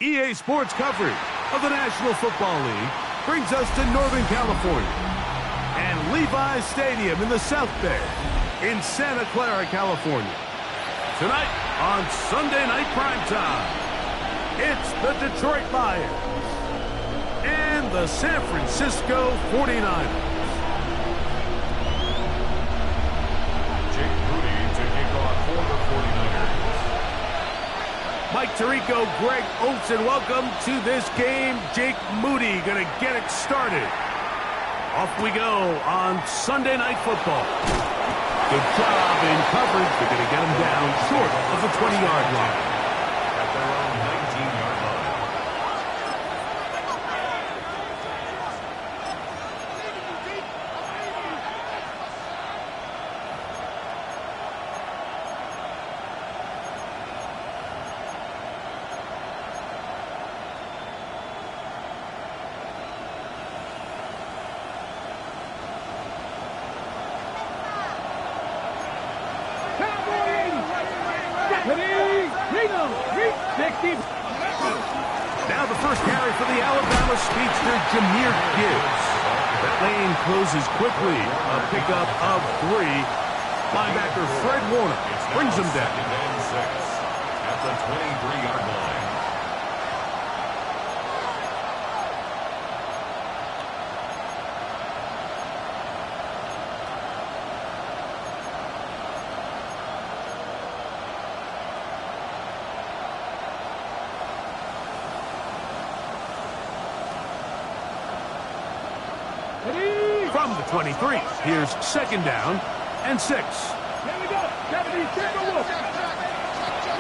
EA Sports coverage of the National Football League brings us to Northern California and Levi's Stadium in the South Bay in Santa Clara, California. Tonight on Sunday Night Primetime, it's the Detroit Lions and the San Francisco 49ers. Jake Moody to kick off for the 49ers. Mike Tirico, Greg Olsen, welcome to this game. Jake Moody going to get it started. Off we go on Sunday Night Football. Good job in coverage. They're going to get him down short of the 20-yard line. At their own 19-yard line. Now the first carry for the Alabama speedster, Jahmyr Gibbs. That lane closes quickly. A pickup of 3. Linebacker Fred Warner brings him down. And 6 at the 23-yard line. From the 23, here's second down and 6.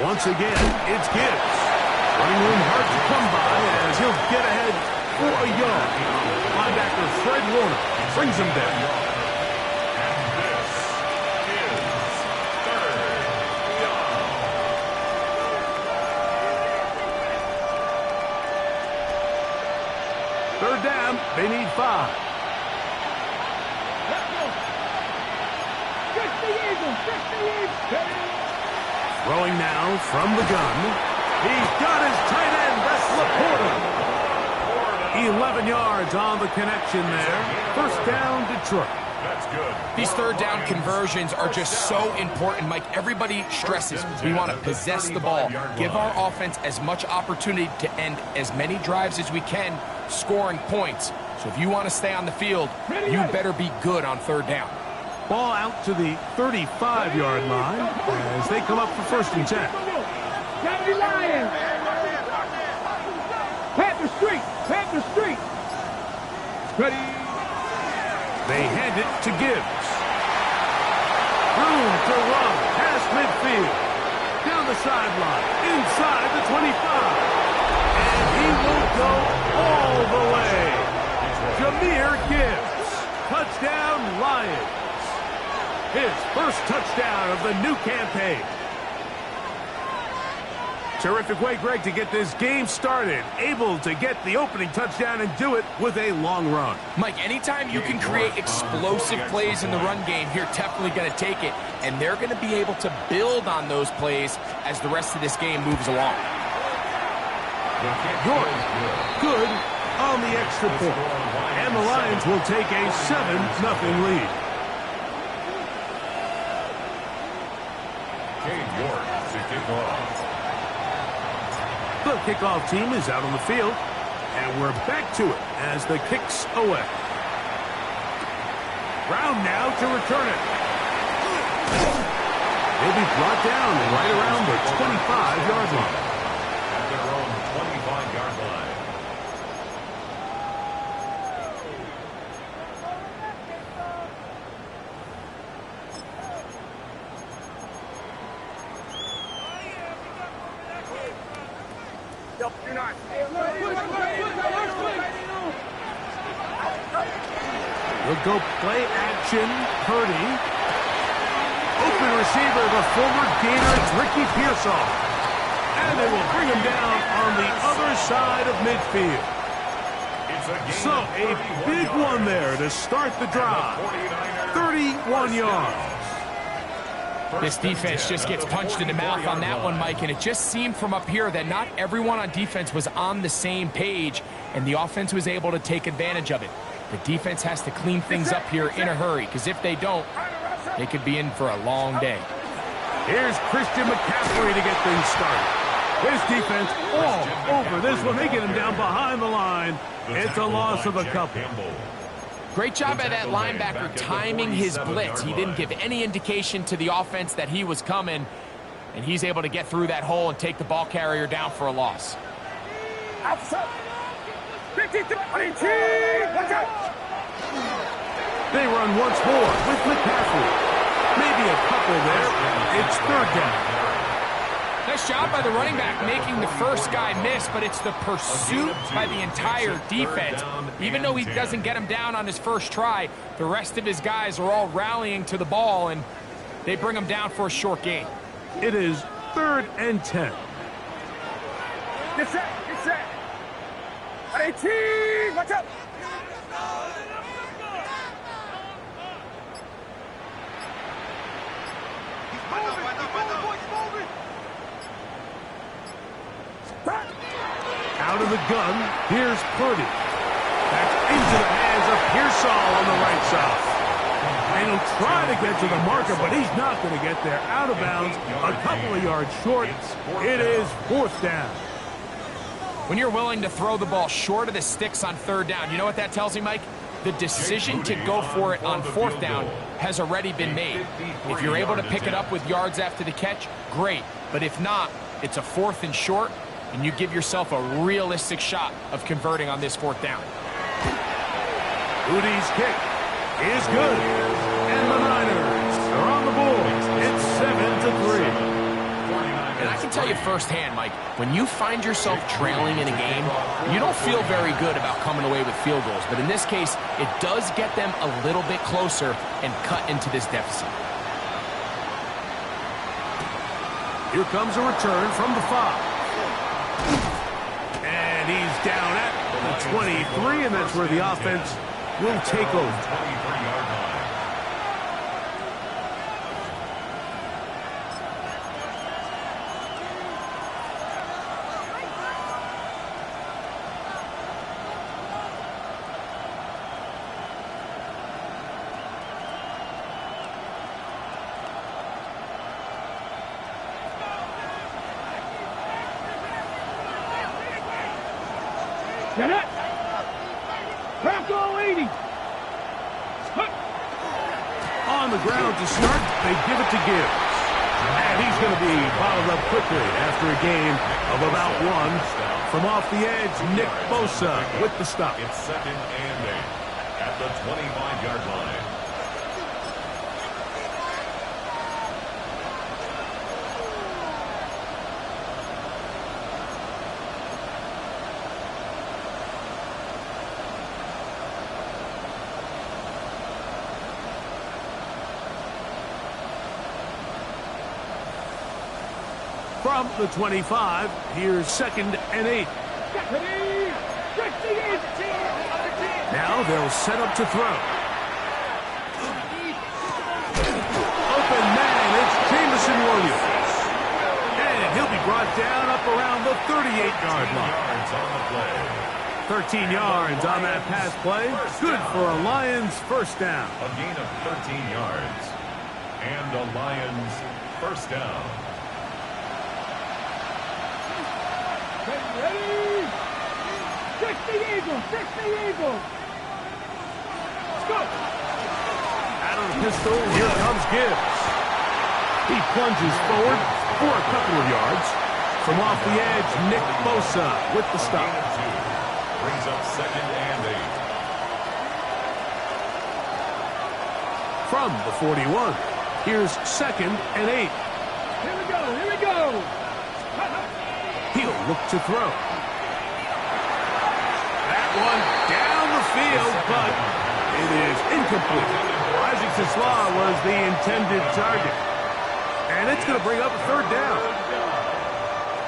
Once again, it's Gibbs. Running room hard to come by as he'll get ahead for a yard. Linebacker Fred Warner brings him down. And this is third down, they need 5. Throwing now from the gun. He's got his tight end. That's Laporta. 11 yards on the connection there. First down, Detroit. That's good. These third down conversions are just so important, Mike. Everybody stresses we want to possess the ball, give our offense as much opportunity to end as many drives as we can, scoring points. So if you want to stay on the field, you better be good on third down. Ball out to the 35-yard line as they come up for first and 10. Lions! Panther Street! Panther Street! Ready? They hand it to Gibbs. Room to run past midfield. Down the sideline. Inside the 25. And he will go all the way. Jahmyr Gibbs. Touchdown, Lions. His first touchdown of the new campaign. Terrific way, Greg, to get this game started. Able to get the opening touchdown and do it with a long run. Mike, anytime you can create explosive plays in the run game, you're definitely going to take it. And they're going to be able to build on those plays as the rest of this game moves along. Jordan, good on the extra point. And the Lions will take a 7-0 lead. To kick off. The kickoff team is out on the field, and we're back to it as the kick's away. Brown now to return it. He'll be brought down right around the 25-yard line. At their own 25-yard line. He'll go play action. Purdy. Open receiver, the former Gator, it's Ricky Pearsall. And they will bring him down on the other side of midfield. So, a big one there to start the drive. 31 yards. This defense just gets punched in the mouth on that one, Mike, and it just seemed from up here that not everyone on defense was on the same page, and the offense was able to take advantage of it. The defense has to clean things up here in a hurry, because if they don't, they could be in for a long day. Here's Christian McCaffrey to get things started. His defense all over this one. They get him down behind the line. It's a loss of a couple. Great job by that linebacker timing his blitz. He didn't give any indication to the offense that he was coming, and he's able to get through that hole and take the ball carrier down for a loss. They run once more with McCaffrey. Maybe a couple there. It's third down. Nice job by the running back making the first guy miss, but it's the pursuit by the entire defense. Even though he doesn't get him down on his first try, the rest of his guys are all rallying to the ball, and they bring him down for a short gain. It is 3rd and 10. Get set, get set. 18, watch out. Out of the gun, here's Purdy. That's into the hands of Pearsall on the right side. And he'll try to get to the marker, but he's not going to get there. Out of bounds, a couple of yards short. It is 4th down. When you're willing to throw the ball short of the sticks on 3rd down, you know what that tells me, Mike? The decision to go for it on 4th down has already been made. If you're able to pick it up with yards after the catch, great. But if not, it's a 4th and short, and you give yourself a realistic shot of converting on this 4th down. Udi's kick is good. And the Niners are on the board. It's 7-3. And I can tell you firsthand, Mike, when you find yourself trailing in a game, you don't feel very good about coming away with field goals. But in this case, it does get them a little bit closer and cut into this deficit. Here comes a return from the 5. And he's down at the 23, and that's where the offense will take over. Get it. Crackle 80. On the ground to start, they give it to Gibbs. And he's going to be bottled up quickly after a gain of about 1. From off the edge, Nick Bosa with the stop. It's 2nd and 8 at the 25-yard line. From the 25, here's 2nd and 8. Now they'll set up to throw. Open man, it's Jameson Williams. And he'll be brought down up around the 38-yard line. 13 yards on that pass play. Good for a Lions first down. A gain of 13 yards. And a Lions first down. Ready? Fix the Eagles! Fix the Eagles! Let's go! Out of the pistol, here comes Gibbs. He plunges forward for a couple of yards. From off the edge, Nick Bosa with the stop. Brings up 2nd and 8. From the 41, here's 2nd and 8. Here we go! Here we go! He'll look to throw. That one down the field, but It is incomplete. Isaac's Law was the intended target. And it's going to bring up a third down.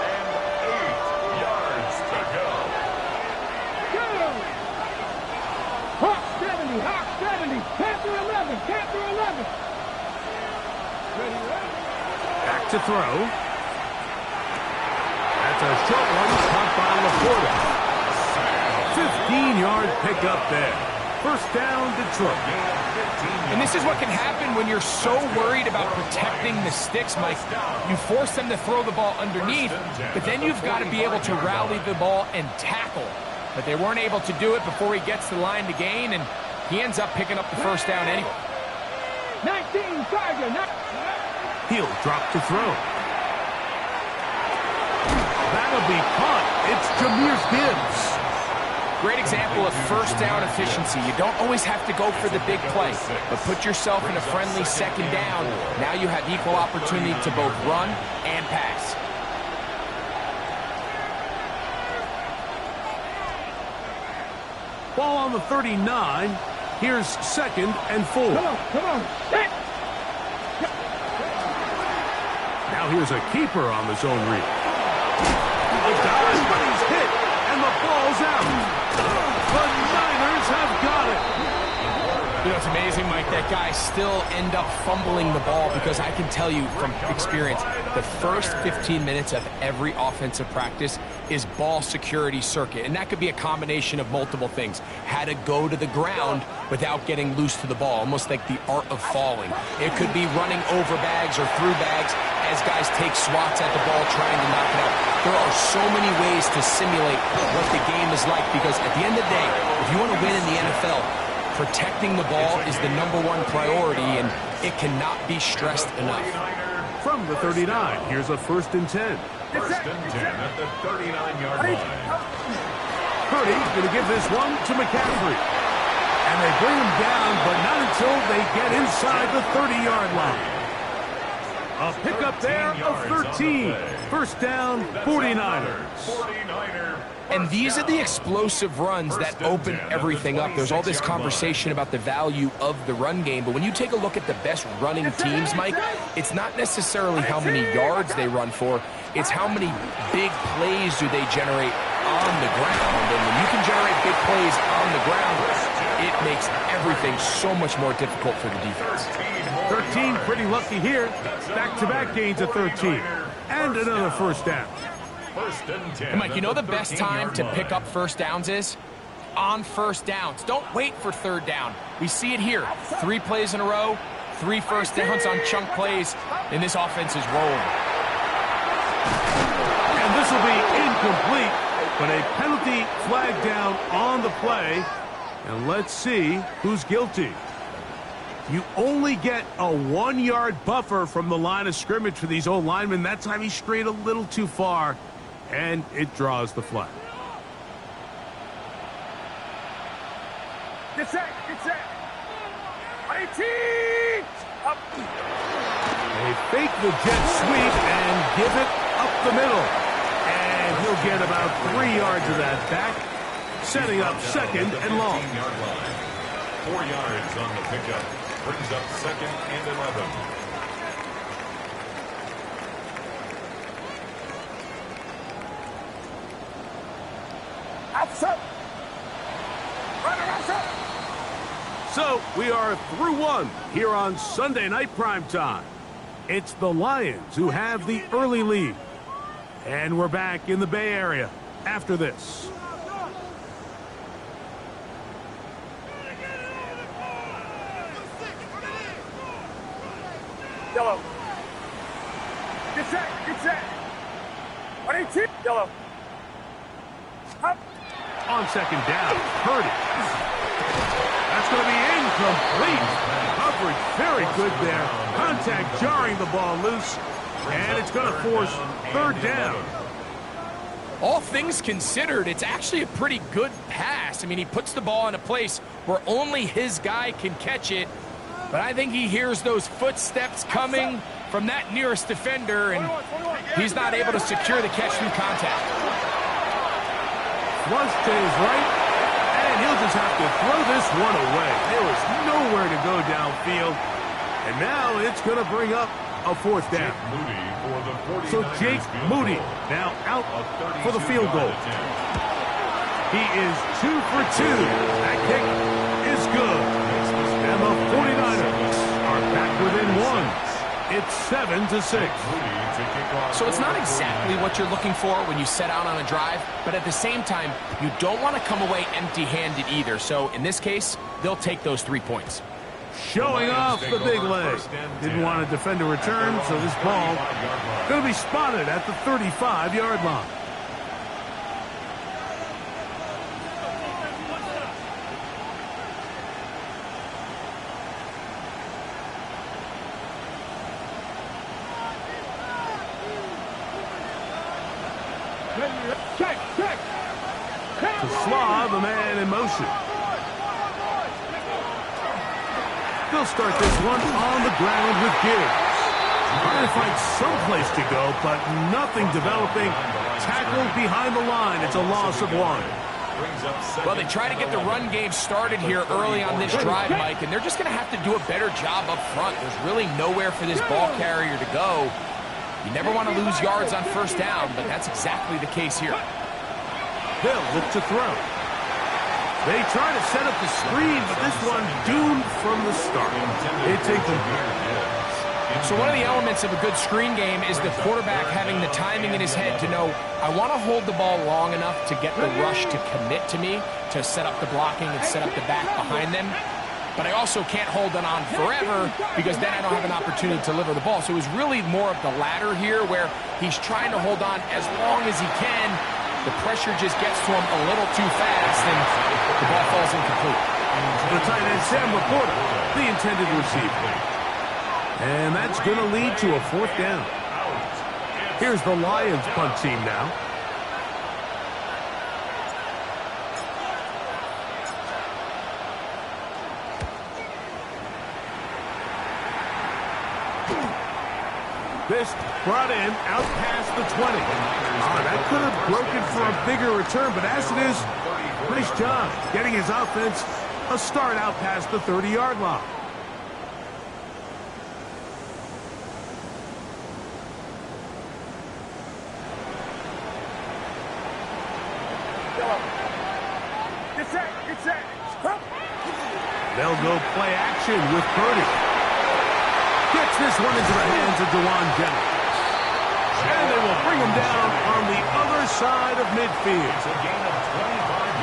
And 8 yards to go. Hawk 70, Hawk 70, Panther 11, Panther 11. Back to throw. That's a short one, caught by Laporta. 15-yard pickup there. First down, Detroit. And this is what can happen when you're so worried about protecting the sticks, Mike. You force them to throw the ball underneath, but then you've got to be able to rally the ball and tackle. But they weren't able to do it before he gets to the line to gain, and he ends up picking up the first down anyway. 19, Tiger. He'll drop to throw. That'll be caught. It's Jahmyr Gibbs. Great example of first down efficiency. You don't always have to go for the big play, but put yourself in a friendly second down. Now you have equal opportunity to both run and pass. Ball on the 39. Here's 2nd and 4. Come on. Now here's a keeper on the zone read. A dive, but he's hit, and the ball's out. The Niners have got it. You know, it's amazing, Mike, that guys still end up fumbling the ball because I can tell you from experience, the first 15 minutes of every offensive practice is ball security circuit, and that could be a combination of multiple things. How to go to the ground without getting loose to the ball, almost like the art of falling. It could be running over bags or through bags as guys take swats at the ball trying to knock it out. There are so many ways to simulate what the game is like because at the end of the day, if you want to win in the NFL, protecting the ball is the #1 priority, and it cannot be stressed enough. From the 39, here's a 1st and 10. First and 10 at the 39-yard line. Purdy's going to give this one to McCaffrey. And they bring him down, but not until they get inside the 30-yard line. A pickup there of 13. First down, 49ers. And these are the explosive runs that open everything up. There's all this conversation about the value of the run game, but when you take a look at the best running teams, Mike, it's not necessarily how many yards they run for, it's how many big plays do they generate on the ground. And when you can generate big plays on the ground, it makes everything so much more difficult for the defense. 13, pretty lucky here. Back-to-back gains of 13. And another first down. First and 10. And Mike, you know the best time to pick up first downs is? On first downs. Don't wait for third down. We see it here. 3 plays in a row, 3 first downs on chunk plays, and this offense is rolling. And this will be incomplete, but a penalty flag down on the play. And let's see who's guilty. You only get a 1-yard buffer from the line of scrimmage for these old linemen. That time he strayed a little too far, and it draws the flag. Get set. 18. Up. They fake the jet sweep and give it up the middle. And he'll get about 3 yards of that back, setting up 2nd and long. 4 yards on the pickup. Brings up 2nd and 11. Outside. Runner outside. So we are through one here on Sunday Night Primetime. It's the Lions who have the early lead. And we're back in the Bay Area after this. Yellow. Get set. 18. Yellow. Up. On 2nd down, Purdy. That's going to be incomplete. Coverage very good there. Contact jarring the ball loose. And it's going to force 3rd down. All things considered, it's actually a pretty good pass. I mean, he puts the ball in a place where only his guy can catch it. But I think he hears those footsteps coming from that nearest defender, and he's not able to secure the catch through contact. Flush to his right, and he'll just have to throw this one away. There was nowhere to go downfield. And now it's going to bring up a fourth down. So Jake Moody now out for the field goal. He is 2 for 2. That kick is good. And the 49ers are back within one. It's 7-6. So it's not exactly what you're looking for when you set out on a drive, but at the same time, you don't want to come away empty-handed either. So in this case, they'll take those 3 points. Showing off the big leg. Didn't want to defend a return, so this ball going to be spotted at the 35-yard line. To Slaw, the man in motion. They'll start this one on the ground with Gibbs. Trying to find some place to go, but nothing developing. Tackled behind the line. It's a loss of 1. Well, they try to get the run game started here early on this drive, Mike, and they're just going to have to do a better job up front. There's really nowhere for this ball carrier to go. You never want to lose yards on first down, but that's exactly the case here. They'll look to throw. They try to set up the screen, but this one doomed from the start. It's incomplete. So one of the elements of a good screen game is the quarterback having the timing in his head to know, I want to hold the ball long enough to get the rush to commit to me, to set up the blocking and set up the back behind them. But I also can't hold it on forever because then I don't have an opportunity to deliver the ball. So it was really more of the latter here where he's trying to hold on as long as he can. The pressure just gets to him a little too fast, and the ball falls incomplete. The tight end, Sam Laporta, the intended receiver. And that's going to lead to a fourth down. Here's the Lions punt team now. This brought in out past the 20. That could have broken for a bigger return, but as it is, nice job getting his offense a start out past the 30-yard line. They'll go play action with Purdy. Gets this one into the hands of Dewan Jennings. And they will bring him down on the other side of midfield.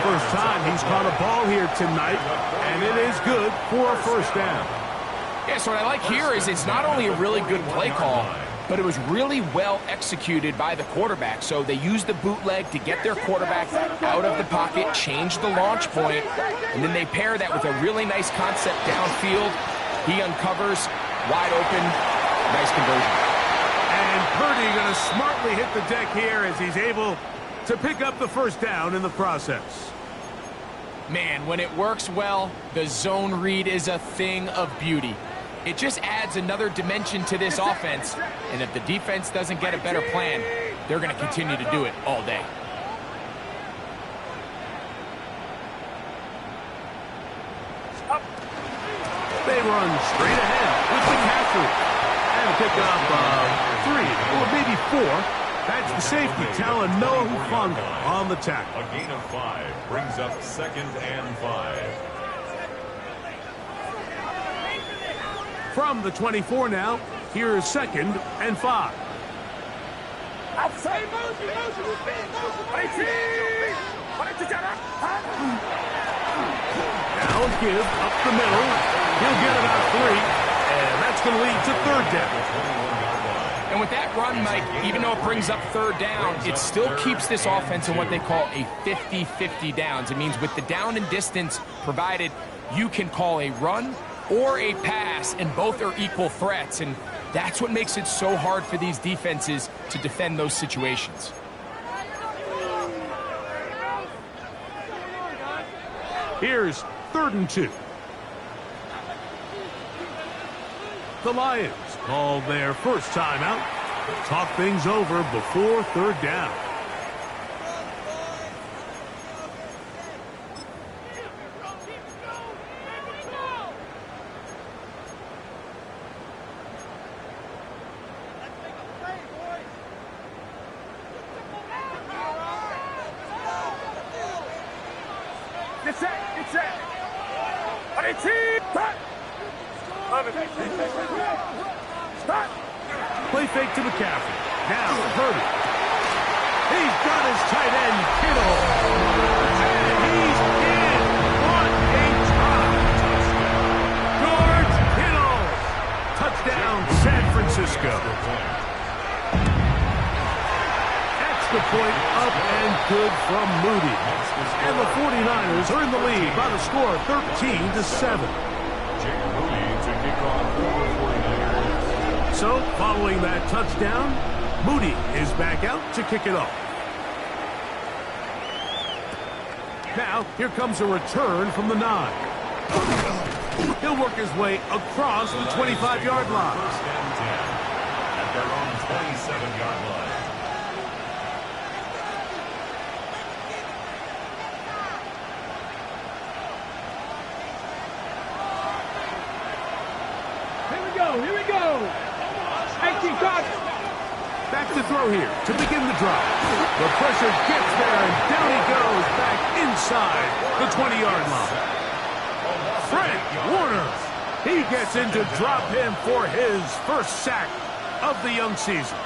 First time he's caught a ball here tonight, and it is good for a first down. Yeah, so what I like here is it's not only a really good play call, but it was really well executed by the quarterback. So they used the bootleg to get their quarterback out of the pocket, change the launch point, and then they pair that with a really nice concept downfield. He uncovers, wide open, nice conversion. And Purdy going to smartly hit the deck here as he's able to pick up the first down in the process. Man, when it works well, the zone read is a thing of beauty. It just adds another dimension to this offense, and if the defense doesn't get a better plan, they're going to continue to do it all day. They run straight ahead with McCaffrey. And pick up 3 or maybe 4. That's the safety, Talanoa Hufanga on the tackle. A gain of 5 brings up 2nd and 5. From the 24 now, here's 2nd and 5. Now give up the middle. He'll get about 3, and that's going to lead to 3rd down. And with that run, Mike, even though it brings up 3rd down, it still keeps this offense in what they call a 50-50 downs. It means with the down and distance provided, you can call a run or a pass, and both are equal threats. And that's what makes it so hard for these defenses to defend those situations. Here's 3rd and 2. The Lions call their first timeout. Talk things over before 3rd down. Play fake to McCaffrey. Now Purdy. He's got his tight end, Kittle. And he's in. What a drop. George Kittle. Touchdown, San Francisco. Extra point up and good from Moody. And the 49ers are in the lead by the score of 13-7. So, following that touchdown, Moody is back out to kick it off. Now, here comes a return from the 9. He'll work his way across the 25-yard line. First and 10 at their own 27-yard line. Here we go. 18 targets. Back to throw here to begin the drive. The pressure gets there, and down he goes back inside the 20-yard line. Fred Warner. He gets in to drop him for his first sack of the young season.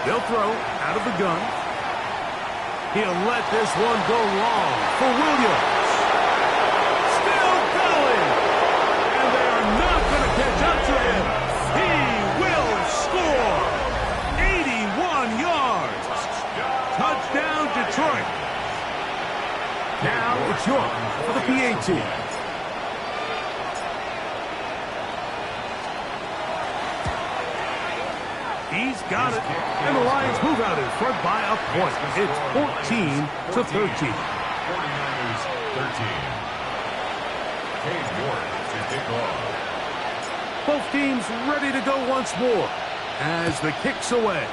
They'll throw out of the gun. He'll let this one go long for Williams. Still going. And they are not going to catch up to him. He will score. 81 yards. Touchdown, Detroit. Now it's York for the PAT. He's got it. And the Lions move out in front by a point. It's 14-13. 49ers 13. Cade York to kick off. Both teams ready to go once more as the kick's away.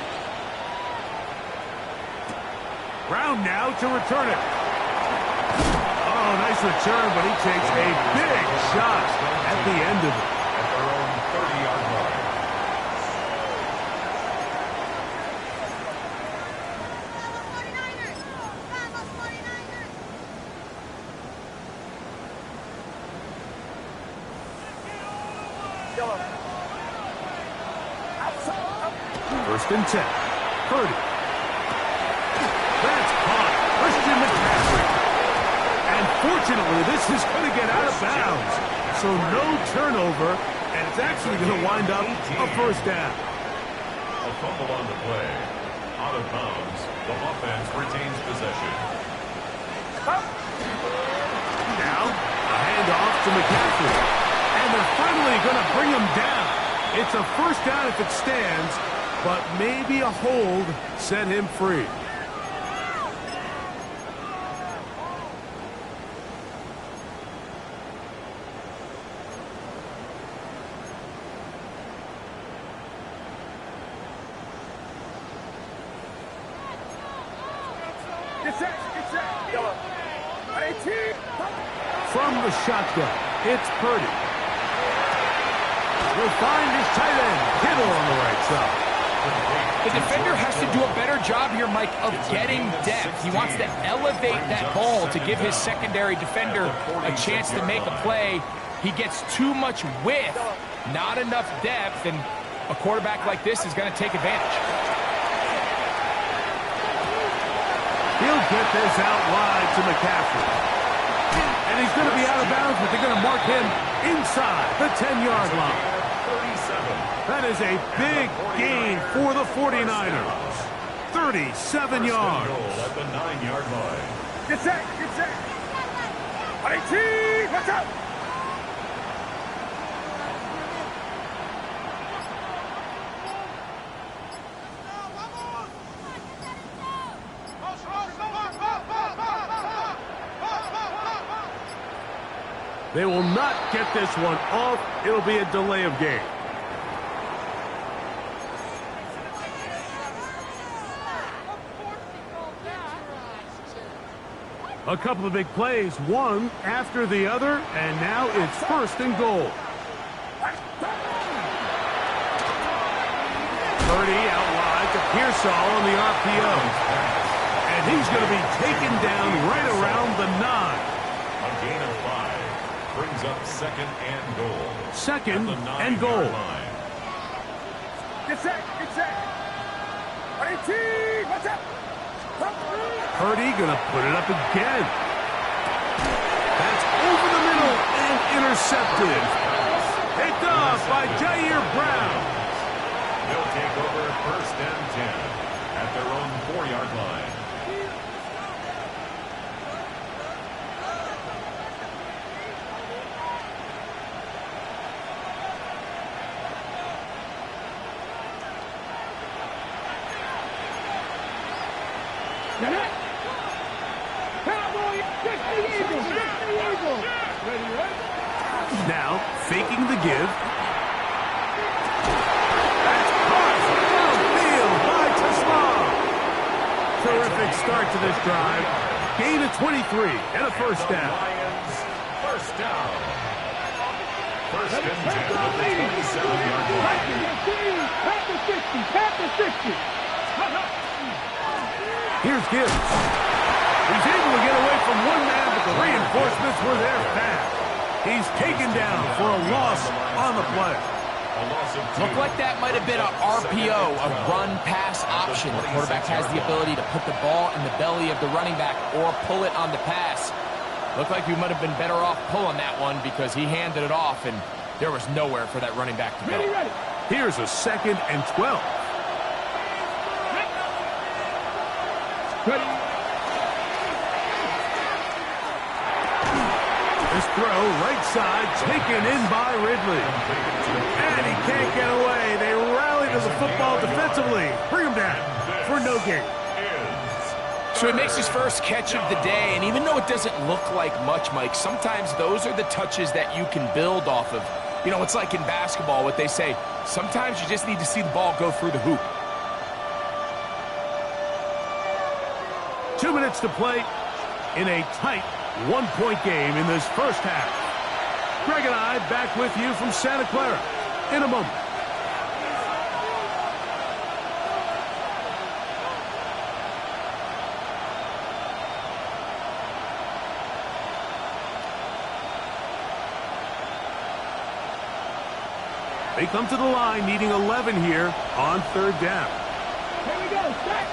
Brown now to return it. Oh, nice return, but he takes a big shot at the end of it. At their own 30-yard line. First and 10. Purdy. That's caught. Christian McCaffrey. And fortunately, this is going to get out of bounds. So no turnover, and it's actually going to wind up a first down. A fumble on the play. Out of bounds. The offense retains possession. Now, a handoff to McCaffrey. And they're finally going to bring him down. It's a first down if it stands, but maybe a hold set him free. From the shotgun, it's Purdy. He'll find his tight end, Kittle, on the right side. The defender has to do a better job here, Mike, of getting depth. He wants to elevate that ball to give his secondary defender a chance to make a play. He gets too much width, not enough depth, and a quarterback like this is going to take advantage. He'll get this out wide to McCaffrey. And he's going to be out of bounds, but they're going to mark him inside the 10-yard line. That is a big gain for the 49ers. 37 yards. At the 9-yard line. Get set, get set. IT, watch out. They will not get this one off. It'll be a delay of game. A couple of big plays, one after the other, and now it's first and goal. Purdy out wide to Pearsall on the RPO. And he's going to be taken down right around the 9. A gain of 5 brings up 2nd and goal. 2nd and goal. Get set, get set. Ready, team, what's up? Purdy going to put it up again. That's over the middle and intercepted. Picked off by Jair Brown. They'll take over 1st and 10 at their own 4-yard line. Cowboy, 60 Eagles, 60 Eagles. Ready, ready? Now, faking the give. That's caught downfield by Tasman. Terrific start to this drive. Gain of 23 and a 1st down. Lions, 1st down. 1st and 10 at the 27-yard line. Pass the 60, pass the 60. Here's Gibbs. He's able to get away from one man, but the reinforcements were there fast. He's taken down for a loss on the play. Looked like that might have been an RPO, a run-pass option. The quarterback has the ability to put the ball in the belly of the running back or pull it on the pass. Looked like we might have been better off pulling that one because he handed it off, and there was nowhere for that running back to go. Here's a 2nd and 12. This throw, right side, taken in by Ridley. And he can't get away. They rally to the football defensively. Bring him down for no gain. So he makes his first catch of the day, and even though it doesn't look like much, Mike, sometimes those are the touches that you can build off of. You know, it's like in basketball, what they say, sometimes you just need to see the ball go through the hoop. 2 minutes to play in a tight one-point game in this 1st half. Greg and I back with you from Santa Clara in a moment. They come to the line needing 11 here on 3rd down. Here we go, set.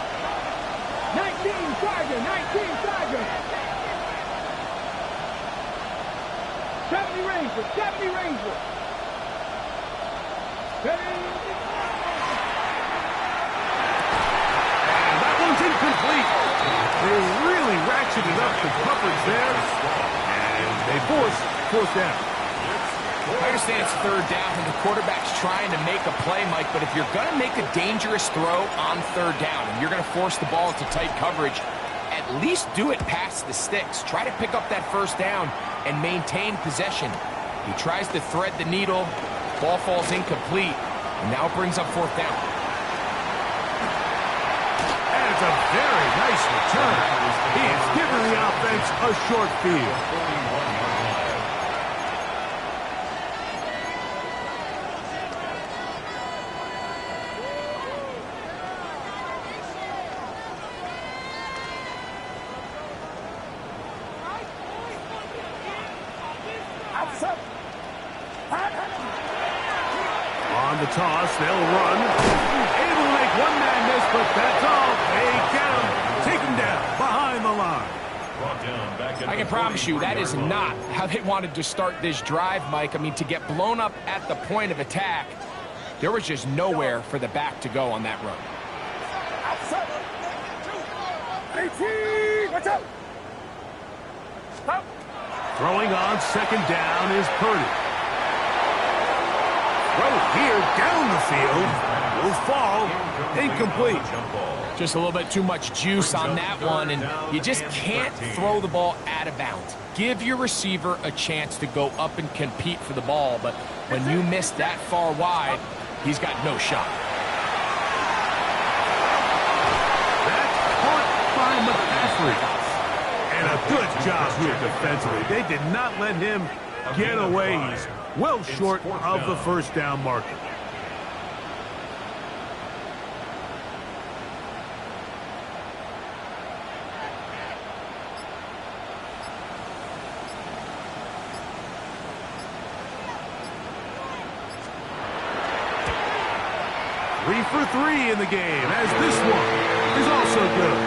19 Charger, 19 Charger. 70 Ranger, 70 Ranger. Ready? And that one's incomplete. They really ratcheted up the coverage there. And they force 4th down. I understand it's 3rd down and the quarterback's trying to make a play, Mike, but if you're going to make a dangerous throw on 3rd down and you're going to force the ball into tight coverage, at least do it past the sticks. Try to pick up that 1st down and maintain possession. He tries to thread the needle. Ball falls incomplete, and now brings up 4th down. And it's a very nice return. He is giving the offense a short field. On the toss, they'll run. Able to make one man miss, but that's all. They get him. Take him down behind the line. I can promise you that is not how they wanted to start this drive, Mike. I mean, to get blown up at the point of attack, there was just nowhere for the back to go on that run. What's up? Stop. Throwing on 2nd down is Purdy. Throw here down the field. Will fall. Incomplete. Just a little bit too much juice on that one, and you just can't throw the ball out of bounds. Give your receiver a chance to go up and compete for the ball, but when you miss that far wide, he's got no shot. That's caught by McCaffrey. And a good job here defensively. They did not let him get away. He's well short of the 1st down marker. for three in the game, as this one is also good.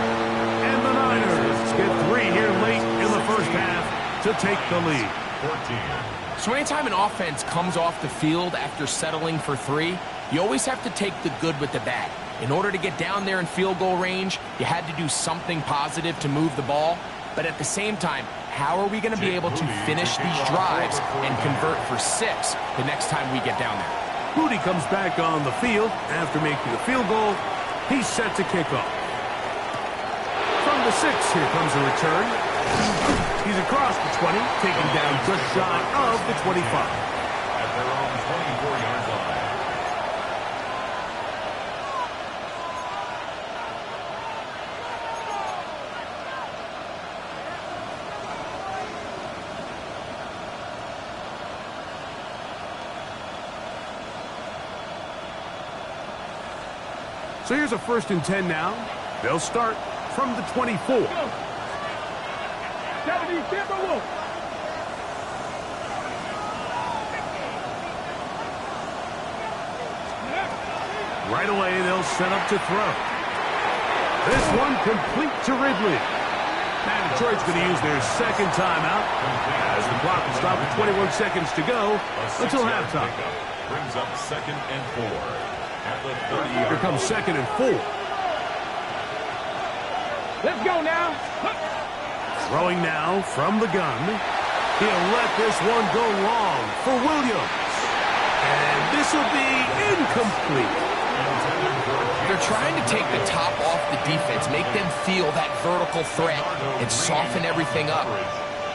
And the Niners get three here late in the first half to take the lead. 14. So anytime an offense comes off the field after settling for three, you always have to take the good with the bad. In order to get down there in field goal range, you had to do something positive to move the ball. But at the same time, how are we going to be able to finish these drives and convert for 6 the next time we get down there? Moody comes back on the field after making the field goal. He's set to kick off. From the 6, here comes a return. He's across the 20, taken down just shy of the 25. At their own 24-yard line. So here's a 1st and 10 now. They'll start from the 24. Right away, they'll set up to throw. This one complete to Ridley. And Detroit's going to use their second timeout as the clock will stop with 21 seconds to go until halftime. Brings up 2nd and 4 at the 30-yard. Here comes 2nd and 4. Let's go now. Throwing now from the gun. He'll let this one go long for Williams. And this will be incomplete. They're trying to take the top off the defense, make them feel that vertical threat, and soften everything up.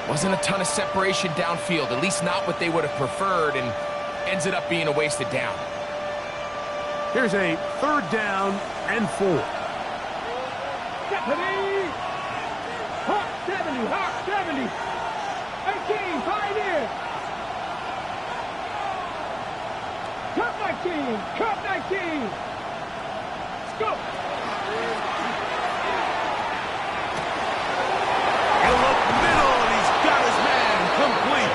Wasn't a ton of separation downfield, at least not what they would have preferred, and ends it up being a wasted down. Here's a 3rd down and 4. Deputy! Hawk 70, Hawk 70. 18, Pioneer. Cup 19, Cup 19. Let's go. He'll look middle, and he's got his man complete.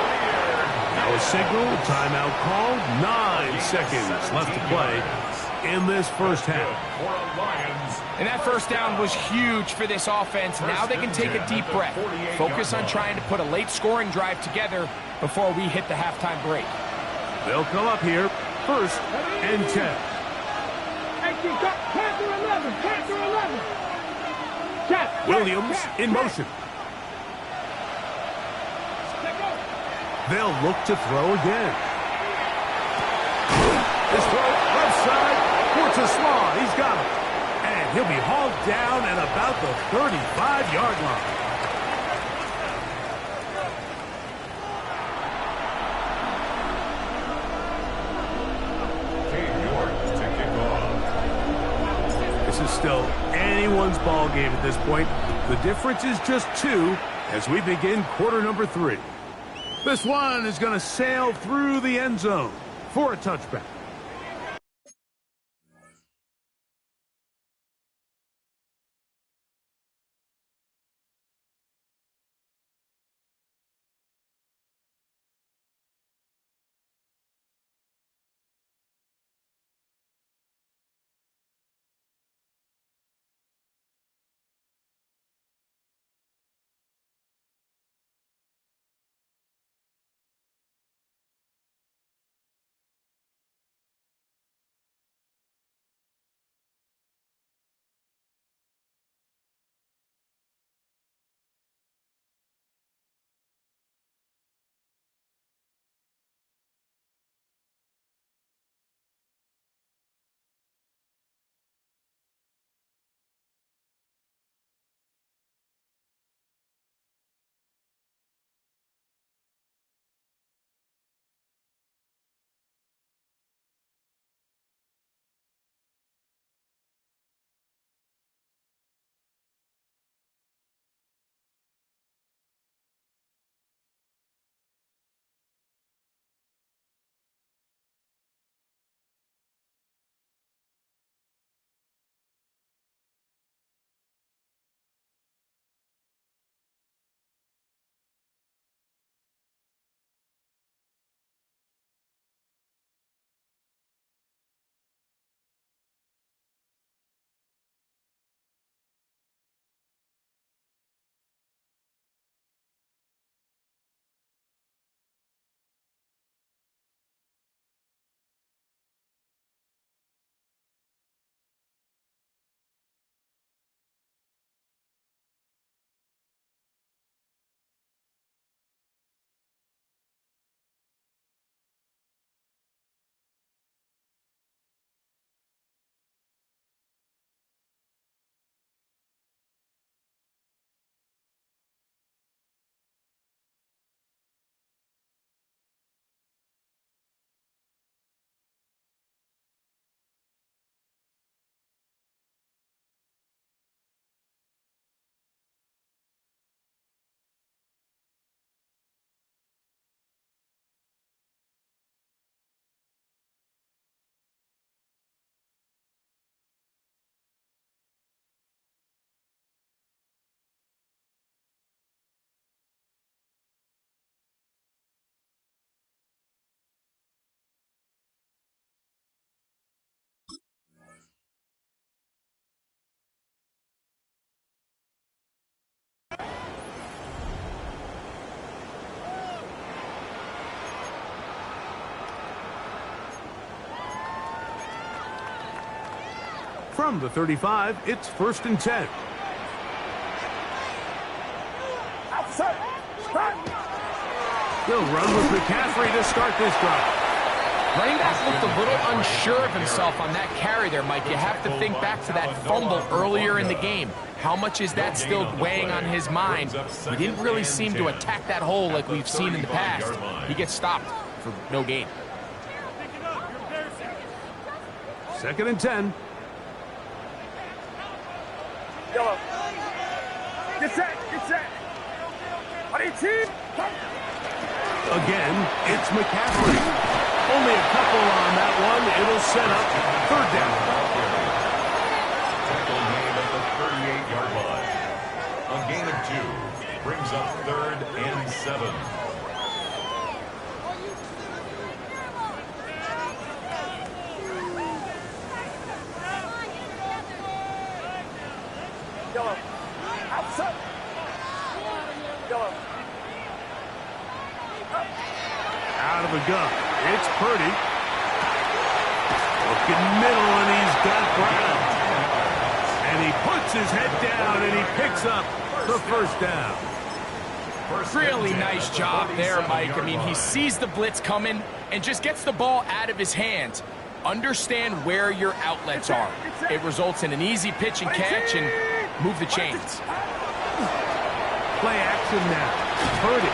Now a signal, timeout called. 9 seconds left to play in this first half. And that 1st down was huge for this offense. Now they can take a deep breath. Focus on trying to put a late scoring drive together before we hit the halftime break. They'll come up here, 1st and 10. 18, Panther 11, Panther 11. Cap, Williams in motion. They'll look to throw again. This throw left side for Slaw. He's got it. And he'll be hauled down at about the 35-yard line. To kick off. This is still anyone's ball game at this point. The difference is just 2 as we begin quarter number 3. This one is going to sail through the end zone for a touchback. From the 35, it's 1st and 10. They'll run with McCaffrey to start this drive. Running back looked a little unsure of himself on that carry there, Mike. You have to think back to that fumble earlier in the game. How much is that still weighing on his mind? He didn't really seem to attack that hole like we've seen in the past. He gets stopped for no gain. 2nd and 10. Yellow. Get set. Get set. Again, it's McCaffrey. Only a couple on that one. It'll set up 3rd down. Tackle made at the 38-yard line. A gain of 2 brings up 3rd and 7. Yellow. Outside. Yellow. Out of the gun. It's Purdy. Looking middle, and he's got Brown. And he puts his head down, and he picks up the 1st down. Really nice job there, Mike. I mean, he sees the blitz coming and just gets the ball out of his hands. Understand where your outlets are. It results in an easy pitch and catch and move the chains. Play action now. Purdy.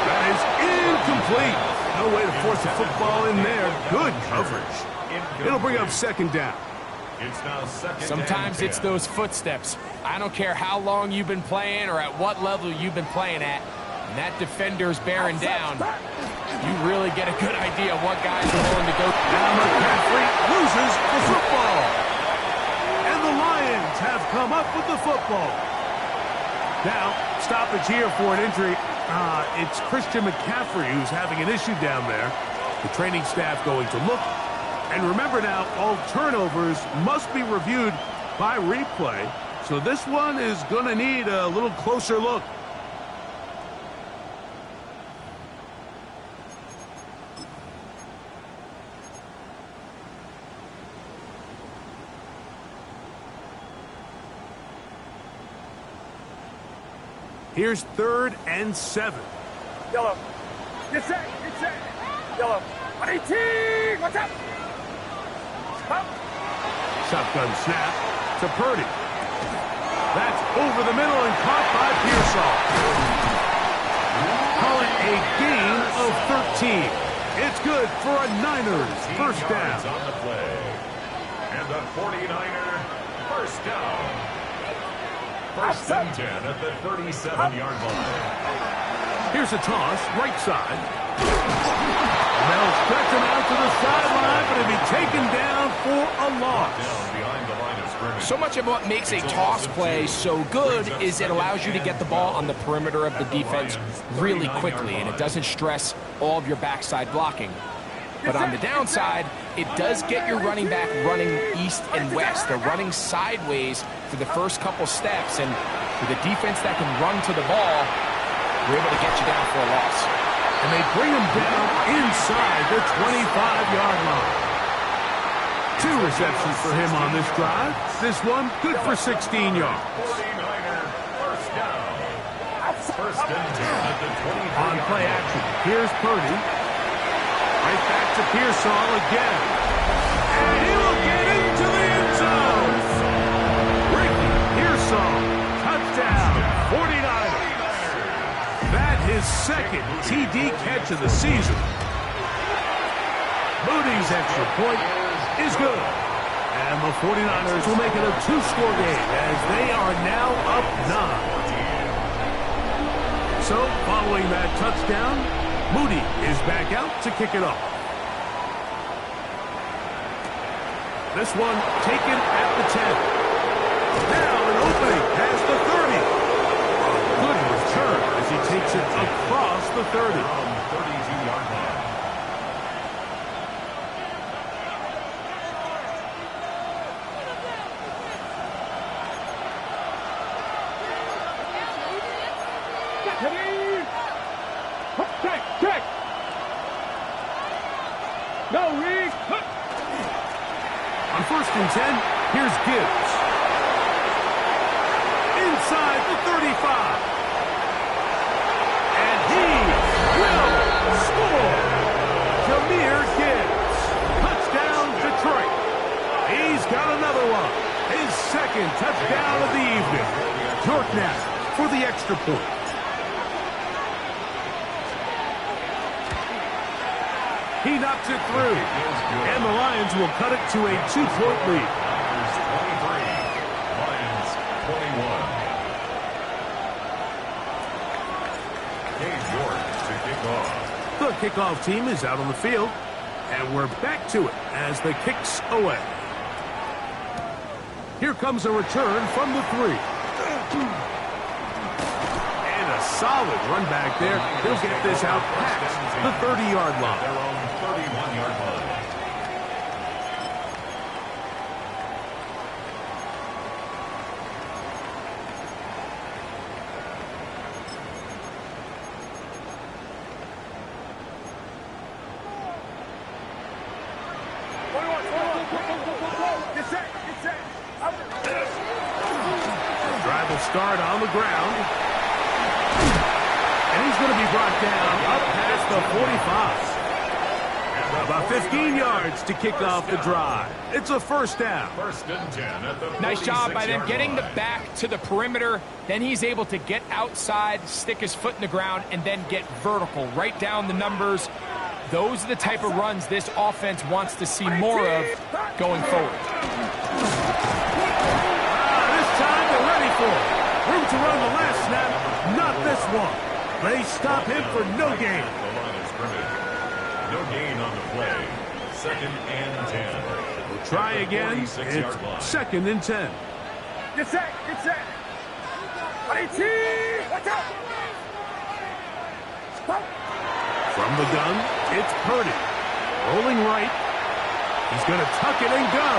That is incomplete. No way to force a football in there. Good coverage. It'll bring up 2nd down. It's now 2nd. Sometimes it's those footsteps. I don't care how long you've been playing or at what level you've been playing at. When that defender's bearing down, you really get a good idea of what guys are willing to go. Now McCaffrey loses the football. And the Lions have come up with the football. Now, stoppage here for an injury. It's Christian McCaffrey who's having an issue down there. The training staff going to look. And remember now, all turnovers must be reviewed by replay. So this one is going to need a little closer look. Here's 3rd and 7. Yellow. Get set. Get set. Yellow. 118. What's up? Up. Shotgun snap to Purdy. That's over the middle and caught by Pearsall. Call it a gain of 13. It's good for a Niners 1st down. On the play. And the 49er 1st down. 1st and 10 at the 37-yard line. Here's a toss, right side. And they'll stretch him out to the sideline, but he'll be taken down for a loss. Down behind the line of scrimmage. So much of what makes a toss play so good is it allows you to get the ball on the perimeter of the defense really quickly, and it doesn't stress all of your backside blocking. But on the downside, it does get your running back running east and west. They're running sideways for the first couple steps, and with a defense that can run to the ball, we're able to get you down for a loss. And they bring him down inside the 25-yard line. 2 receptions for him on this drive. This one good for 16 yards. 49er 1st down. 1st and 10 at the 20. On play action, here's Purdy. Right back to Pearsall again. And he will get into the end zone. Ricky Pearsall, touchdown, 49ers. That his 2nd TD catch of the season. Moody's extra point is good. And the 49ers will make it a 2-score game as they are now up 9. So, following that touchdown, Moody is back out to kick it off. This one taken at the 10. Now an opening past the 30. Good return as he takes it across the 30. From 32-yard line. Check. No, Reed. On 1st and 10, Here's Gibbs. Inside the 35. And he will score. Jahmyr Gibbs. Touchdown, Detroit. He's got another one. His second touchdown of the evening. York now for the extra point. He knocks it through. And the Lions will cut it to a 2-point lead. Lions 21. Cade York to kick off. The kickoff team is out on the field. And we're back to it as the kick's away. Here comes a return from the 3. And a solid run back there. He'll get this out past the 30-yard line. Their own 31-yard line. Drive will start on the ground. And he's going to be brought down up past the 45. About 15 yards to kick off the drive. It's a first down. First and 10 at the Nice job by them 46-yard getting the line. back to the perimeter. Then he's able to get outside, stick his foot in the ground, and then get vertical. Right down the numbers. Those are the type of runs this offense wants to see more of going forward. This time they're ready for it. Room to run the last snap. Not this one. They stop him for no gain. The line of scrimmage. No gain on the play. Second and 10. We'll try again. 46-yard line. It's second and 10. Get set, get set. 18, watch out. Stop. From the gun, it's Purdy. Rolling right. He's going to tuck it and go.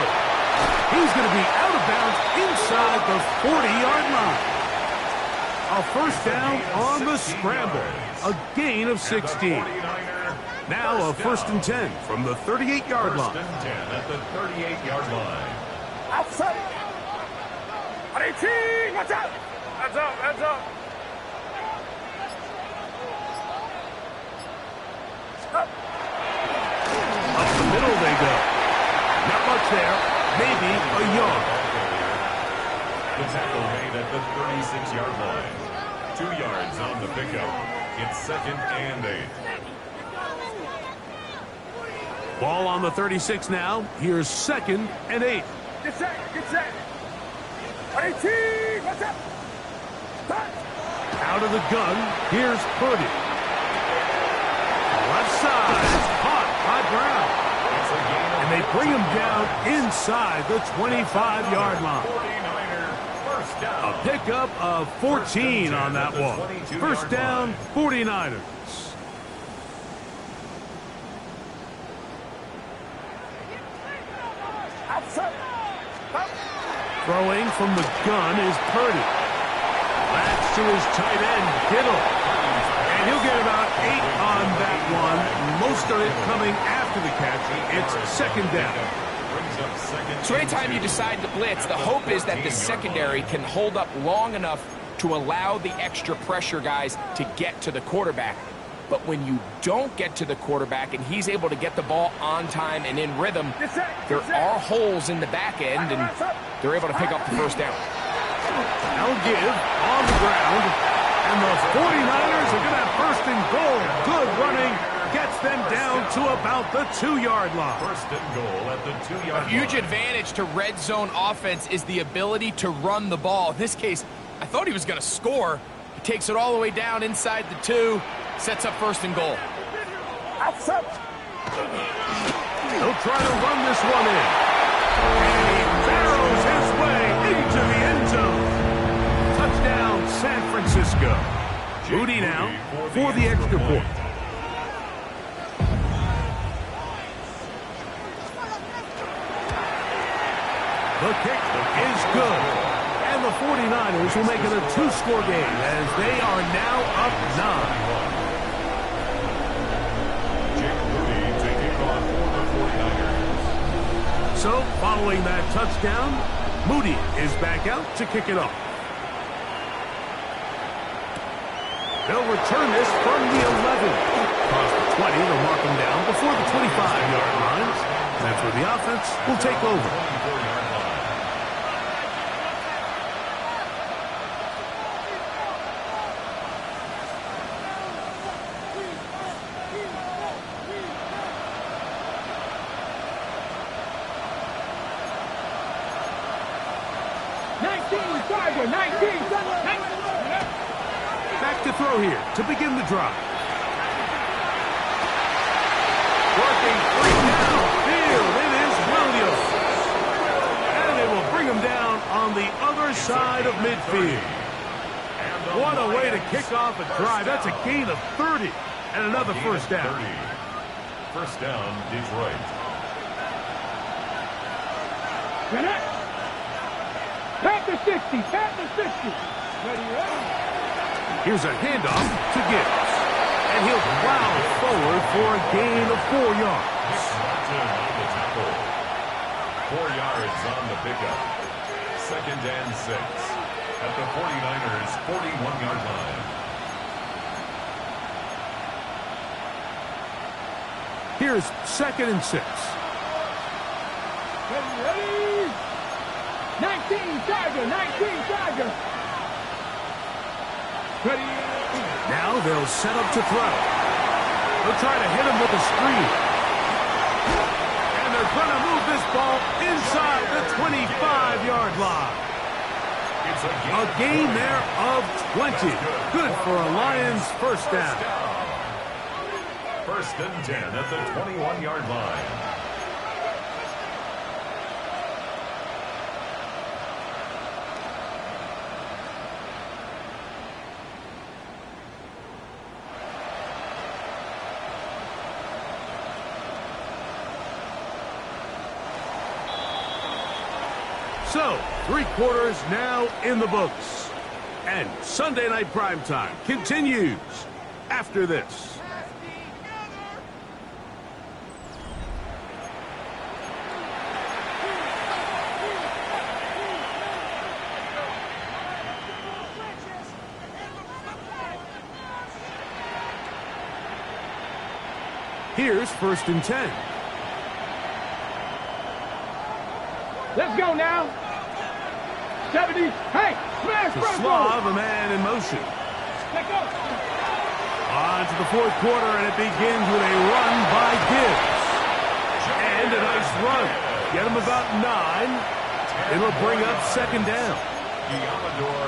He's going to be out of bounds inside the 40-yard line. A first down on the scramble. A gain of 16. Now a first and 10 from the 38-yard line. First and 10 at the 38-yard line. Outside. 18, watch out. Hands up, hands up. Stop. Up the middle they go. Not much there. Maybe a yard. The tackle made at the 36-yard line. 2 yards on the pickup. It's second and 8. Ball on the 36 now. Here's second and 8. Get set, get set. 18, watch out. Stop. Out of the gun. Here's Purdy. Left side. Caught by Brown. It's a gain of And they bring him down inside the 25-yard line. 49er. First down. A pickup of 14 on that one. First down, 49ers. Outside. Stop. Throwing from the gun is Purdy. That's to his tight end, Kittle. And he'll get about 8 on that one. Most of it coming after the catch. It's second down. Brings up second. So anytime you decide to blitz, the hope is that the secondary can hold up long enough to allow the extra pressure guys to get to the quarterback. But when you don't get to the quarterback and he's able to get the ball on time and in rhythm, Get set, there get set. are holes in the back end, and they're able to pick up the first down. Now give on the ground. And the 49ers are going to have first and goal. Good running. Gets them down to about the 2-yard line. First and goal at the 2-yard line. A huge advantage to red zone offense is the ability to run the ball. In this case, I thought he was going to score. He takes it all the way down inside the 2, sets up first and goal. Outside. He'll try to run this one in. And he barrels his way into the end zone. Touchdown, San Francisco. Moody now for the extra point. The kick is good. And the 49ers will make it a 2-score game as they are now up 9. Jake Moody taking off for the 49ers. So, following that touchdown, Moody is back out to kick it off. They'll return this from the 11. Across the 20, they'll mark them down before the 25-yard lines. That's where the offense will take over. Back to throw here to begin the drive. Working free downfield. It is Williams. And they will bring him down on the other side of midfield. What a way to kick off a drive. That's a gain of 30 and another first down. First down, Detroit. Pat the 60, pat the 60. Ready. Here's a handoff to Gibbs. And he'll plow forward for a gain of 4 yards. Martin on the tackle. 4 yards on the pickup. Second and 6 at the 49ers' 41-yard line. Here's 2nd and 6. Ready. 19 Tiger. Ready. Now they'll set up to throw. They'll try to hit him with a screen. And they're going to move this ball inside the 25-yard line. It's A gain there of 20. Good for a Lions first down. First and 10 at the 21-yard line. So, 3 quarters now in the books. And Sunday Night Primetime continues after this. Here's 1st and 10. Let's go now. 70. Hey, smash The front Slav, a man in motion. Let go. On to the 4th quarter, and it begins with a run by Gibbs. And a nice run. Get him about 9. It'll bring up 2nd down.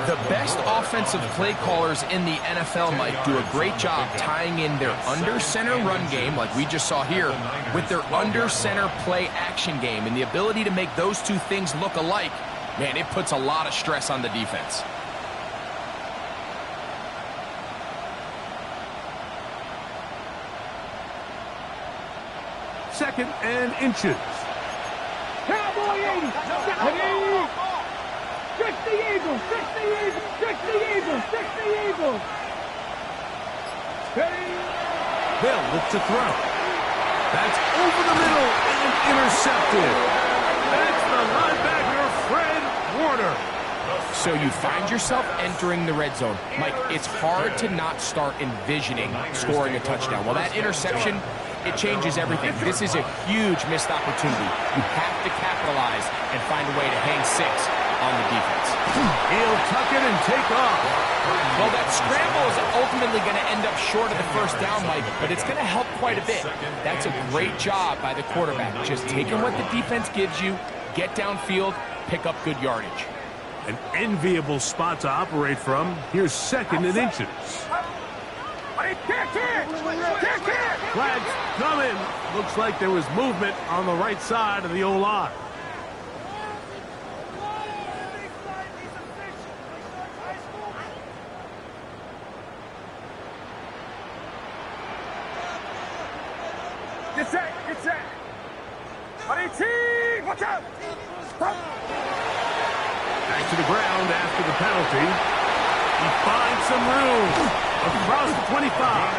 The best offensive play callers in the NFL, Mike, do a great job tying in their under-center run game, like we just saw here, with their under-center play action game. And the ability to make those two things look alike, man, it puts a lot of stress on the defense. Second and inches. Cowboy 80. Ready. 60 Eagles. 60 Eagles. 60 Eagles. 60 Eagles. Ready. They'll look to throw. That's over the middle and intercepted. That's the linebacker, Fred Warner. So you find yourself entering the red zone. Mike, it's hard to not start envisioning scoring a touchdown. Well, that interception, it changes everything. This is a huge missed opportunity. You have to capitalize and find a way to hang 6 on the defense. He'll tuck it and take off. Well, that scramble is ultimately going to end up short of the first down, Mike, but it's going to help quite a bit. That's a great job by the quarterback. Just taking what the defense gives you, get downfield, pick up good yardage. An enviable spot to operate from. Here's 2nd and inches. Flags coming. Looks like there was movement on the right side of the O-line. Get set. Get set. Watch out. Back to the ground after the penalty. He finds some room. across the 25.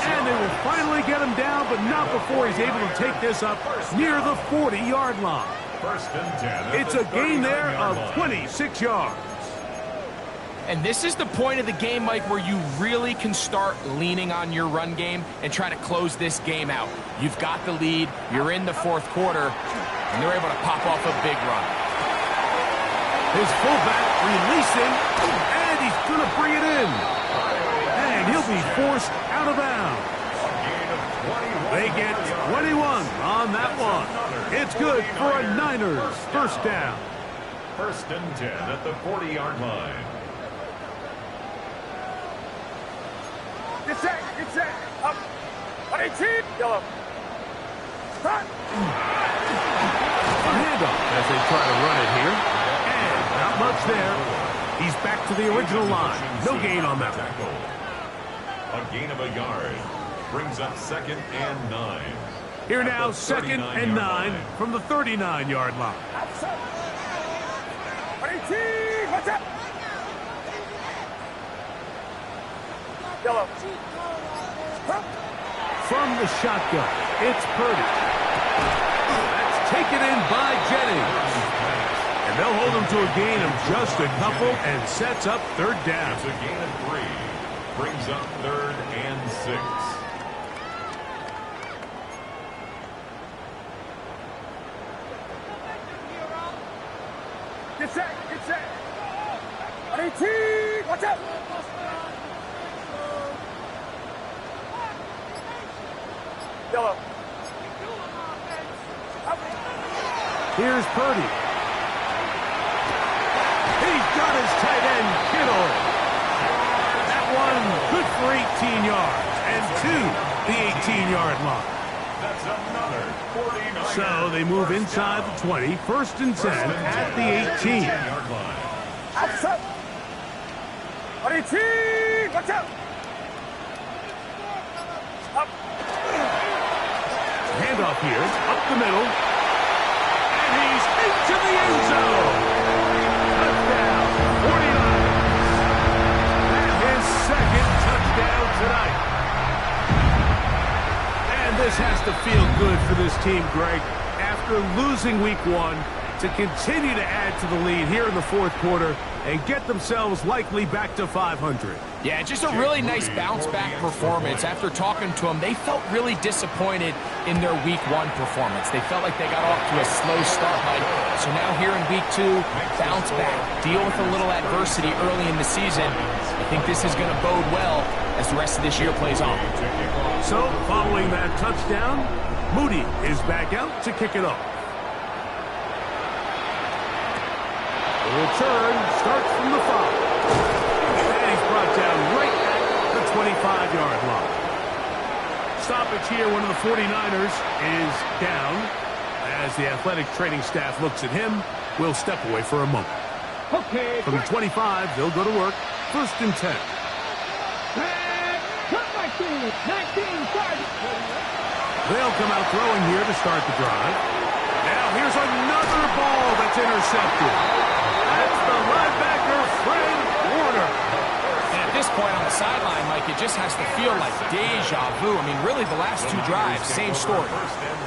And they will finally get him down, but not before he's able to take this up near the 40-yard line. First and 10. It's a gain there of 26 yards. And this is the point of the game, Mike, where you really can start leaning on your run game and try to close this game out. You've got the lead, you're in the fourth quarter, and they're able to pop off a big run. His fullback releasing, and he's going to bring it in. And he'll be forced out of bounds. They get 21 on that one. It's good for a Niners first down. First and 10 at the 40-yard line. Get set, up. 18, yellow. Start. A handoff as they try to run it here. And not much there. He's back to the original line. No gain on that one. A gain of a yard. Brings up second and 9. Here now, second and 9 from the 39-yard line. 18, watch out. Yellow. From the shotgun, it's Purdy. That's taken in by Jennings. And they'll hold him to a gain of just a couple and sets up third down. It's a gain of 3. Brings up third and 6. Get set. 18, watch out. Yellow. Here's Purdy. He's got his tight end, Kittle. That one good for 18 yards and to the 18-yard line. That's another 49. So they move inside the 20, first and 10 at the 18. Outside. 18, watch out. Up. Handoff here, up the middle. And he's into the end zone. Touchdown, 49. And his second touchdown tonight. And this has to feel good for this team, Greg. After losing week 1, to continue to add to the lead here in the fourth quarter and get themselves likely back to 500. Yeah, just a really nice bounce-back performance. After talking to them, they felt really disappointed in their Week 1 performance. They felt like they got off to a slow start, Mike. So now here in Week 2, bounce back, deal with a little adversity early in the season. I think this is going to bode well as the rest of this year plays on. So, following that touchdown, Moody is back out to kick it off. The return starts from the 5. And he's brought down right at the 25-yard line. Stoppage here, one of the 49ers is down. As the athletic training staff looks at him, we'll step away for a moment. Okay. From the 25, they'll go to work. First and 10. Cut my team. 19, start. They'll come out throwing here to start the drive. Now here's another ball that's intercepted. That's the linebacker, Fred Warner. And at this point on the sideline, Mike, it just has to feel like deja vu. I mean, really, the last 2 drives, same story.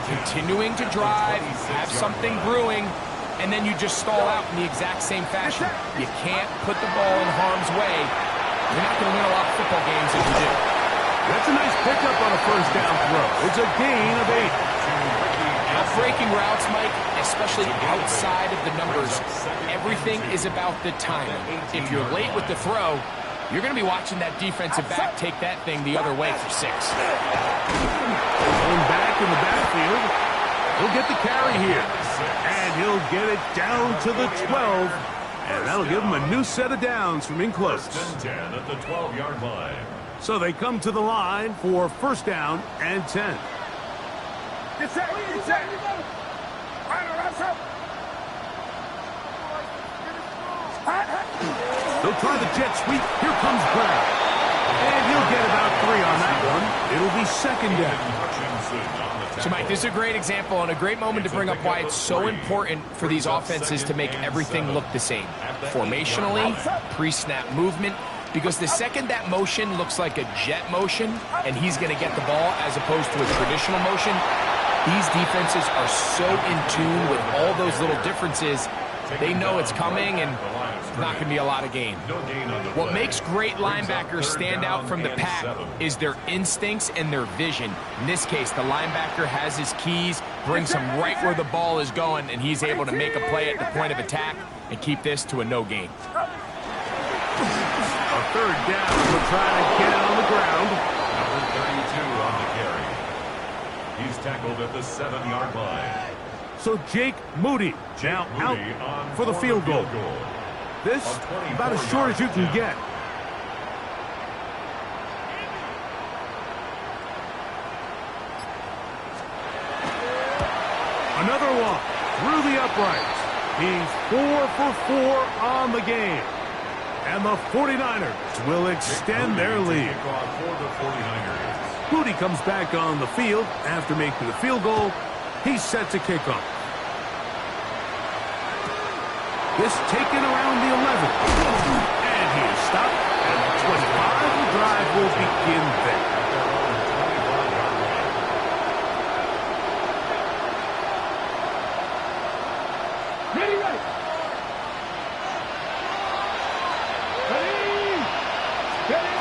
Continuing to drive, have something brewing, and then you just stall out in the exact same fashion. You can't put the ball in harm's way. You're not going to win a lot of football games if you do. That's a nice pickup on a first down throw. It's a gain of 8. Breaking routes, Mike, especially outside of the numbers, everything is about the timing. If you're late with the throw, you're going to be watching that defensive back take that thing the other way for 6. Going back in the backfield, he'll get the carry here. And he'll get it down to the 12. And that'll give him a new set of downs from in close. First and 10 at the 12-yard line. So they come to the line for first down and 10. Get set. They'll try the jet sweep. Here comes Brown. And he'll get about 3 on that one. It'll be second down. So, Mike, this is a great example and a great moment to bring up why it's so important for these offenses to make everything look the same. Formationally, pre-snap movement, because the second that motion looks like a jet motion and he's going to get the ball as opposed to a traditional motion, these defenses are so in tune with all those little differences. They know it's coming, and it's not going to be a lot of gain. What makes great linebackers stand out from the pack is their instincts and their vision. In this case, the linebacker has his keys, brings him right where the ball is going, and he's able to make a play at the point of attack and keep this to a no gain. A third down. We'll try to get it on the ground. Number 32 on the carry. He's tackled at the 7-yard line. So Jake Moody now out for the field goal. This about as short as you can get. Another one through the uprights. He's 4 for 4 on the game. And the 49ers will extend their lead. Moody comes back on the field after making the field goal. He's set to kick off. This taken around the 11. And he is stopped at the 25. The drive will begin there. Ready, ready. Ready. Ready.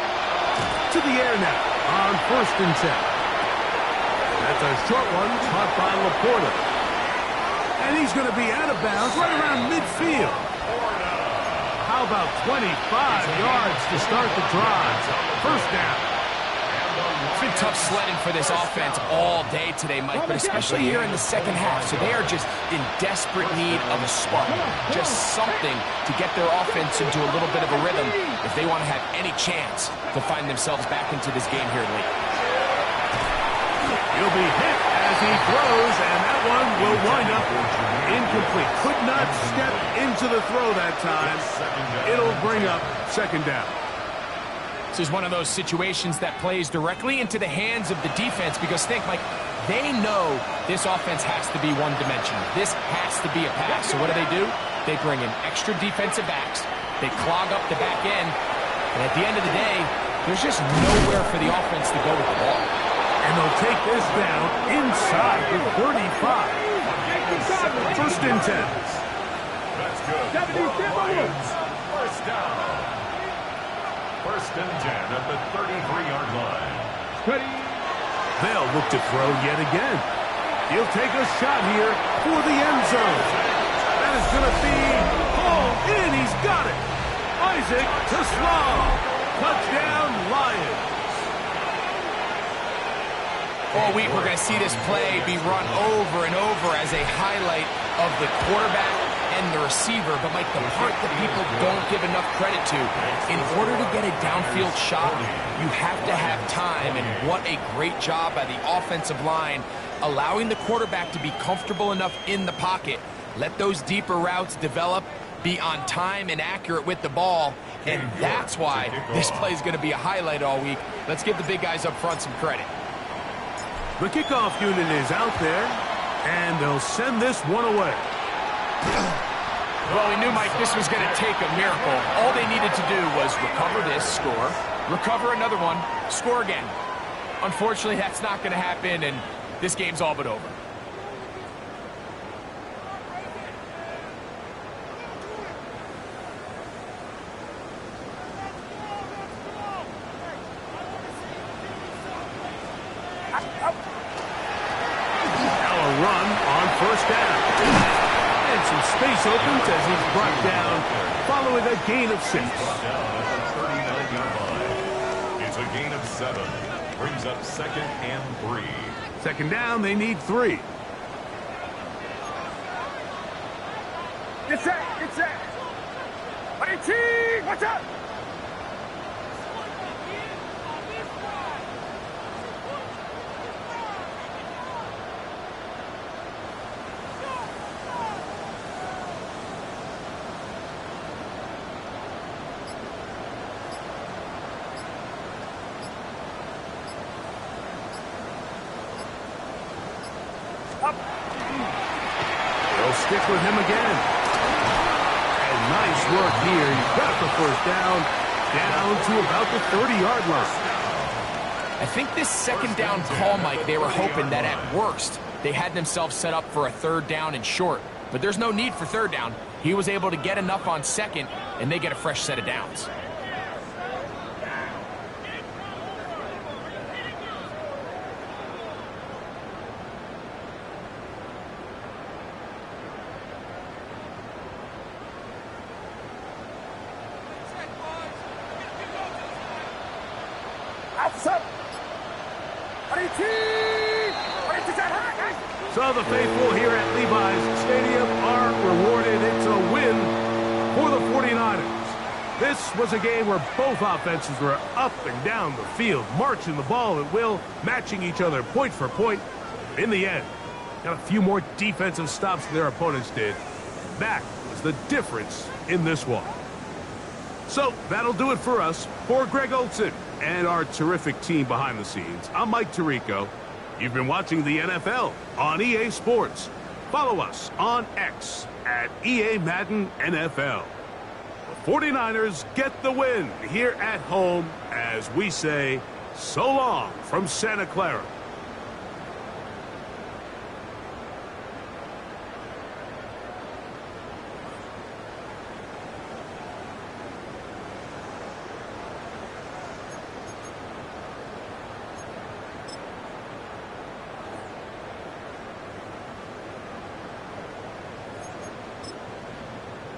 To the air now on 1st and 10. That's a short one caught by Laporta. And he's going to be out of bounds right around midfield. How about 25 yards to start the drive? First down. It's been tough sledding for this offense all day today, Mike, but especially here in the second half. So they are just in desperate need of a spark, just something to get their offense into a little bit of a rhythm if they want to have any chance to find themselves back into this game here late. He'll be hit as he throws, and that one will wind up incomplete. Could not step into the throw that time. It'll bring up 2nd down. This is one of those situations that plays directly into the hands of the defense because think, Mike, they know this offense has to be one-dimensional. This has to be a pass. So what do? They bring in extra defensive backs. They clog up the back end. And at the end of the day, there's just nowhere for the offense to go with the ball. And they'll take this down inside the 35. 1st and 10. That's good. First down. 1st and 10 at the 33-yard line. Ready. They'll look to throw yet again. He'll take a shot here for the end zone. That is going to be hauled in. He's got it. Isaac to Slaw. Touchdown, Lions. All week, we're going to see this play be run over and over as a highlight of the quarterback and the receiver. But, Mike, the part that people don't give enough credit to, in order to get a downfield shot, you have to have time. And what a great job by the offensive line, allowing the quarterback to be comfortable enough in the pocket. Let those deeper routes develop, be on time and accurate with the ball. And that's why this play is going to be a highlight all week. Let's give the big guys up front some credit. The kickoff unit is out there, and they'll send this one away. Well, we knew, Mike, this was going to take a miracle. All they needed to do was recover this, score, recover another one, score again. Unfortunately, that's not going to happen, and this game's all but over. Run on 1st down. And some space opens as he's brought down following a gain of 6. Down at the 39-yard line. It's a gain of 7. Brings up 2nd and 3. 2nd down, they need 3. Get set. Get set. 18. Watch out. They'll stick with him again. And nice work here. He's got the 1st down. down to about the 30-yard line. I think this second down call, Mike, they were hoping that at worst they had themselves set up for a third down and short. But there's no need for third down. He was able to get enough on second, and they get a fresh set of downs. So the faithful here at Levi's Stadium are rewarded. It's a win for the 49ers. This was a game where both offenses were up and down the field, marching the ball at will, matching each other point for point. In the end, got a few more defensive stops than their opponents did. That was the difference in this one. So that'll do it for us. For Greg Olson and our terrific team behind the scenes, I'm Mike Tirico. You've been watching the NFL on EA Sports. Follow us on X at EA Madden NFL. The 49ers get the win here at home as we say so long from Santa Clara.